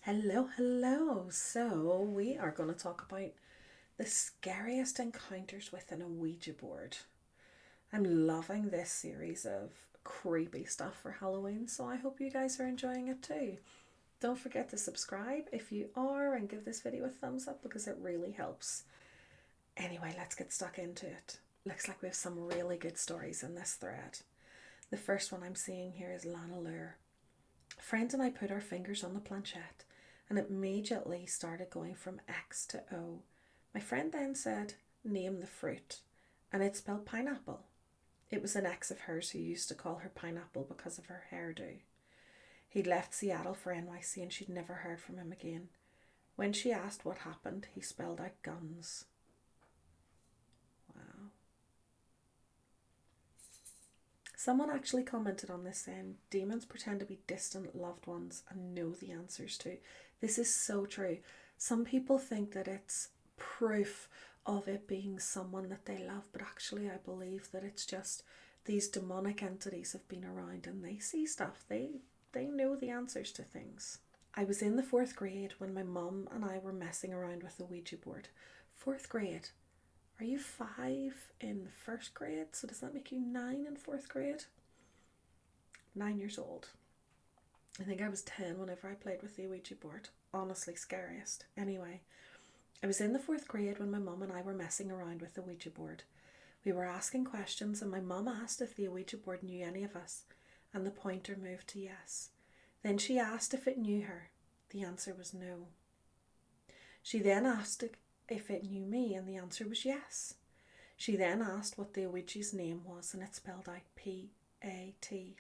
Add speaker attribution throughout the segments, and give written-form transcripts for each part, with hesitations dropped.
Speaker 1: Hello. So, we are going to talk about the scariest encounters with an Ouija board. I'm loving this series of creepy stuff for Halloween, so I hope you guys are enjoying it too. Don't forget to subscribe if you are and give this video a thumbs up because it really helps. Anyway, let's get stuck into it. Looks like we have some really good stories in this thread. The first one I'm seeing here is Lana Lure. A friend and I put our fingers on the planchette and it immediately started going from X to O. My friend then said, "Name the fruit," and it spelled pineapple. It was an ex of hers who used to call her Pineapple because of her hairdo. He'd left Seattle for NYC and she'd never heard from him again. When she asked what happened, he spelled out guns. Wow. Someone actually commented on this saying, demons pretend to be distant loved ones and know the answers to. This is so true. Some people think that it's proof of it being someone that they love, but actually I believe that it's just these demonic entities have been around and they see stuff. They know the answers to things. I was in the 4th grade when my mum and I were messing around with the Ouija board. 4th grade? Are you 5 in the 1st grade? So does that make you 9 in 4th grade? 9 years old. I think I was 10 whenever I played with the Ouija board. Honestly, scariest. Anyway, I was in the 4th grade when my mum and I were messing around with the Ouija board. We were asking questions and my mum asked if the Ouija board knew any of us, and the pointer moved to yes. Then she asked if it knew her. The answer was no. She then asked if it knew me, and the answer was yes. She then asked what the Ouija's name was, and it spelled out P-A-T.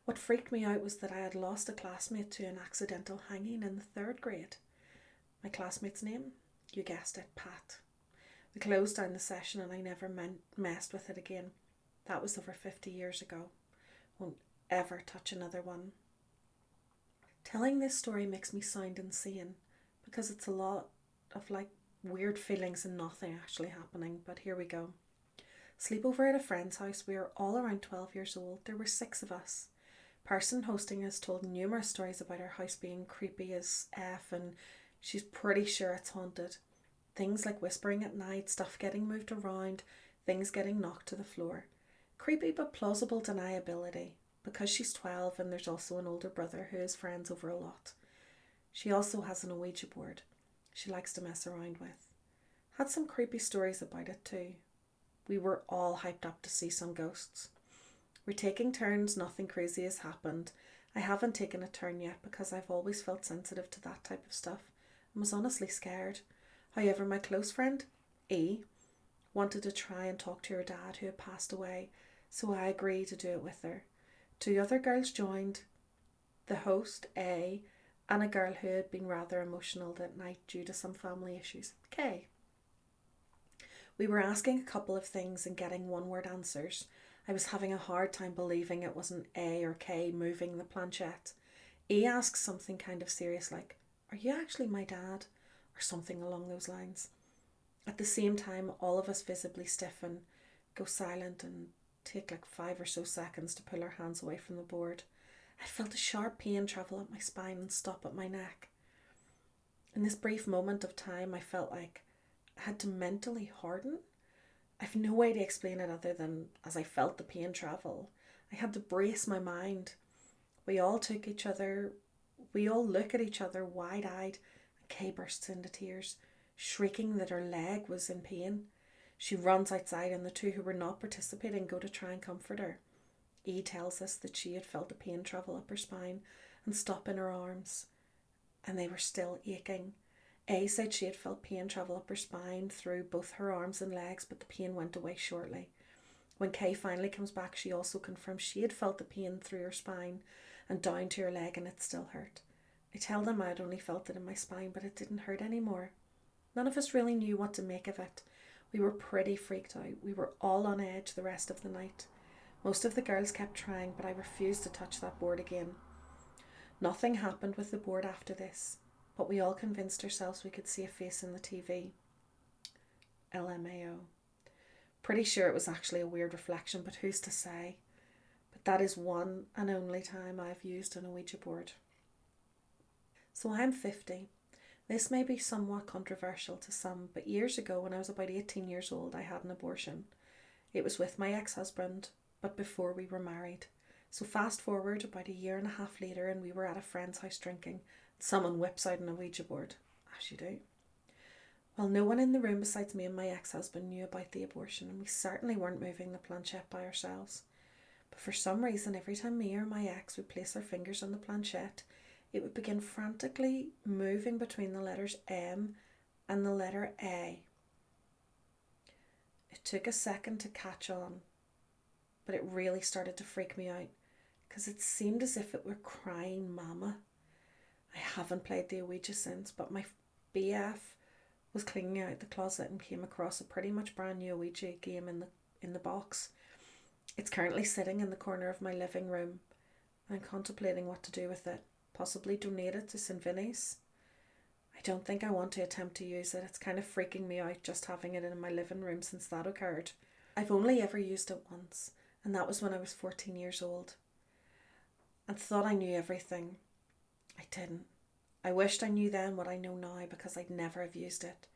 Speaker 1: What freaked me out was that I had lost a classmate to an accidental hanging in the 3rd grade. My classmate's name? You guessed it, Pat. We closed down the session and I never messed with it again. That was over 50 years ago. Won't ever touch another one. Telling this story makes me sound insane because it's a lot of weird feelings and nothing actually happening, but here we go. Sleepover at a friend's house. We were all around 12 years old. There were 6 of us. Person hosting has told numerous stories about her house being creepy as F, and she's pretty sure it's haunted. Things like whispering at night, stuff getting moved around, things getting knocked to the floor. Creepy but plausible deniability, because she's 12 and there's also an older brother who is friends over a lot. She also has an Ouija board she likes to mess around with. Had some creepy stories about it too. We were all hyped up to see some ghosts. We're taking turns, nothing crazy has happened. I haven't taken a turn yet because I've always felt sensitive to that type of stuff and was honestly scared. However, my close friend, E, wanted to try and talk to her dad who had passed away, so I agreed to do it with her. 2 other girls joined, the host, A, and a girl who had been rather emotional that night due to some family issues, K. We were asking a couple of things and getting one-word answers. I was having a hard time believing it wasn't A or K moving the planchette. E asked something kind of serious like, "Are you actually my dad?" or something along those lines. At the same time, all of us visibly stiffen, go silent and take 5 or so seconds to pull our hands away from the board. I felt a sharp pain travel up my spine and stop at my neck. In this brief moment of time, I felt like I had to mentally harden. I've no way to explain it other than as I felt the pain travel, I had to brace my mind. We all look at each other wide-eyed, and Kay bursts into tears, shrieking that her leg was in pain. She runs outside and the 2 who were not participating go to try and comfort her. E tells us that she had felt the pain travel up her spine and stop in her arms, and they were still aching. A said she had felt pain travel up her spine through both her arms and legs, but the pain went away shortly. When Kay finally comes back, she also confirms she had felt the pain through her spine and down to her leg, and it still hurt. I tell them I had only felt it in my spine, but it didn't hurt anymore. None of us really knew what to make of it. We were pretty freaked out. We were all on edge the rest of the night. Most of the girls kept trying, but I refused to touch that board again. Nothing happened with the board after this, but we all convinced ourselves we could see a face in the TV. LMAO. Pretty sure it was actually a weird reflection, but who's to say? But that is one and only time I've used an Ouija board. So I'm 50. This may be somewhat controversial to some, but years ago, when I was about 18 years old, I had an abortion. It was with my ex-husband, but before we were married. So fast forward about a year and a half later, and we were at a friend's house drinking. Someone whips out an Ouija board, as you do. Well, no one in the room besides me and my ex-husband knew about the abortion, and we certainly weren't moving the planchette by ourselves. But for some reason, every time me or my ex would place our fingers on the planchette, it would begin frantically moving between the letters M and the letter A. It took a second to catch on, but it really started to freak me out because it seemed as if it were crying mama. I haven't played the Ouija since, but my BF was cleaning out the closet and came across a pretty much brand new Ouija game in the box. It's currently sitting in the corner of my living room. I'm contemplating what to do with it. Possibly donate it to St. Vinny's. I don't think I want to attempt to use it. It's kind of freaking me out just having it in my living room since that occurred. I've only ever used it once, and that was when I was 14 years old. And thought I knew everything. I didn't. I wished I knew then what I know now because I'd never have used it.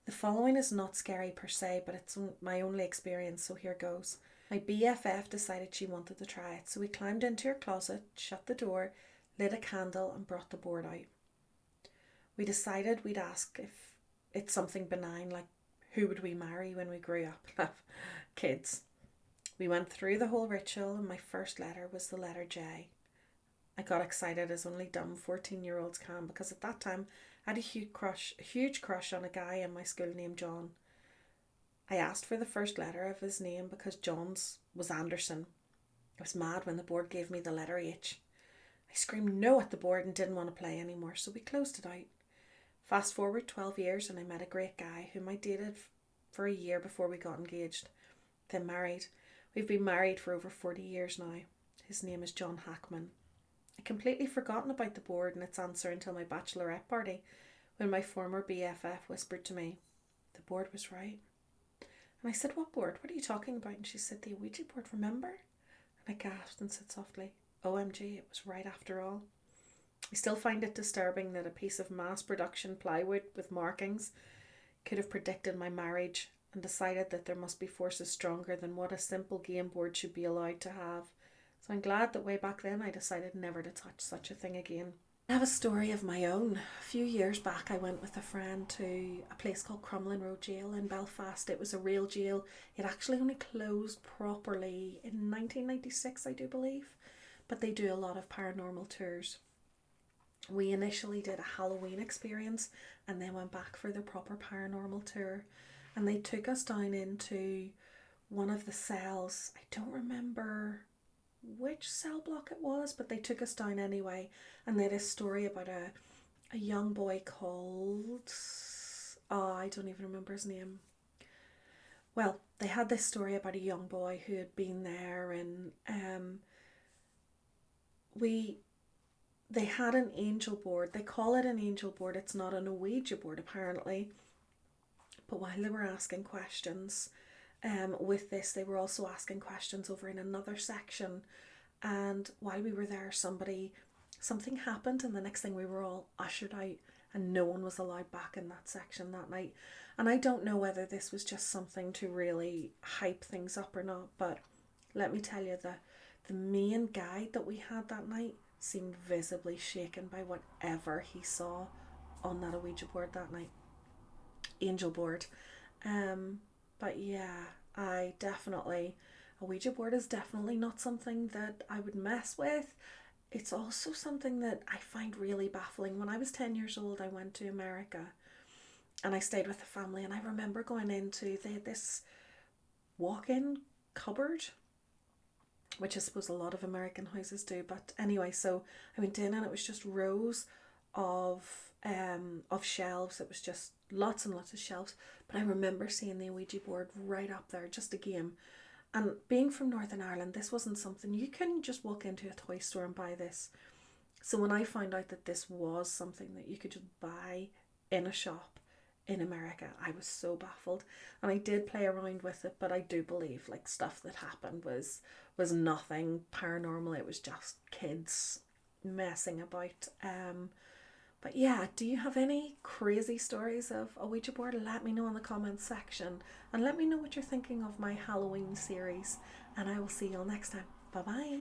Speaker 1: The following is not scary per se, but it's my only experience, so here goes. My BFF decided she wanted to try it, so we climbed into her closet, shut the door, lit a candle and brought the board out. We decided we'd ask if it's something benign, like who would we marry when we grew up? Kids. We went through the whole ritual and my first letter was the letter J. I got excited as only dumb 14-year-olds can because at that time I had a huge crush on a guy in my school named John. I asked for the first letter of his name because John's was Anderson. I was mad when the board gave me the letter H. I screamed no at the board and didn't want to play anymore, so we closed it out. Fast forward 12 years and I met a great guy whom I dated for a year before we got engaged, then married. We've been married for over 40 years now. His name is John Hackman. I'd completely forgotten about the board and its answer until my bachelorette party, when my former BFF whispered to me, the board was right. And I said, what board? What are you talking about? And she said, the Ouija board, remember? And I gasped and said softly, OMG, it was right after all. I still find it disturbing that a piece of mass production plywood with markings could have predicted my marriage and decided that there must be forces stronger than what a simple game board should be allowed to have. So I'm glad that way back then I decided never to touch such a thing again. I have a story of my own. A few years back I went with a friend to a place called Crumlin Road Jail in Belfast. It was a real jail. It actually only closed properly in 1996, I do believe. But they do a lot of paranormal tours. We initially did a Halloween experience and then went back for the proper paranormal tour. And they took us down into one of the cells. I don't remember which cell block it was, but they took us down anyway, and they had a story about a young boy called, I don't even remember his name. Well, they had this story about a young boy who had been there, and they had an angel board. They call it an angel board. It's not an Ouija board apparently, but while they were asking questions with this, they were also asking questions over in another section, and while we were there something happened, and the next thing we were all ushered out and no one was allowed back in that section that night. And I don't know whether this was just something to really hype things up or not, but let me tell you, the main guide that we had that night seemed visibly shaken by whatever he saw on that Ouija board that night. Angel board. But yeah, a Ouija board is definitely not something that I would mess with. It's also something that I find really baffling. When I was 10 years old, I went to America and I stayed with a family, and I remember going into, they had this walk-in cupboard, which I suppose a lot of American houses do, but anyway, so I went in and it was just rows of shelves. It was just lots and lots of shelves, but I remember seeing the Ouija board right up there, just a game. And being from Northern Ireland, this wasn't something, you couldn't just walk into a toy store and buy this. So when I found out that this was something that you could just buy in a shop in America, I was so baffled. And I did play around with it, but I do believe like stuff that happened was nothing paranormal. It was just kids messing about. But yeah, do you have any crazy stories of a Ouija board? Let me know in the comments section, and let me know what you're thinking of my Halloween series. And I will see you all next time. Bye bye.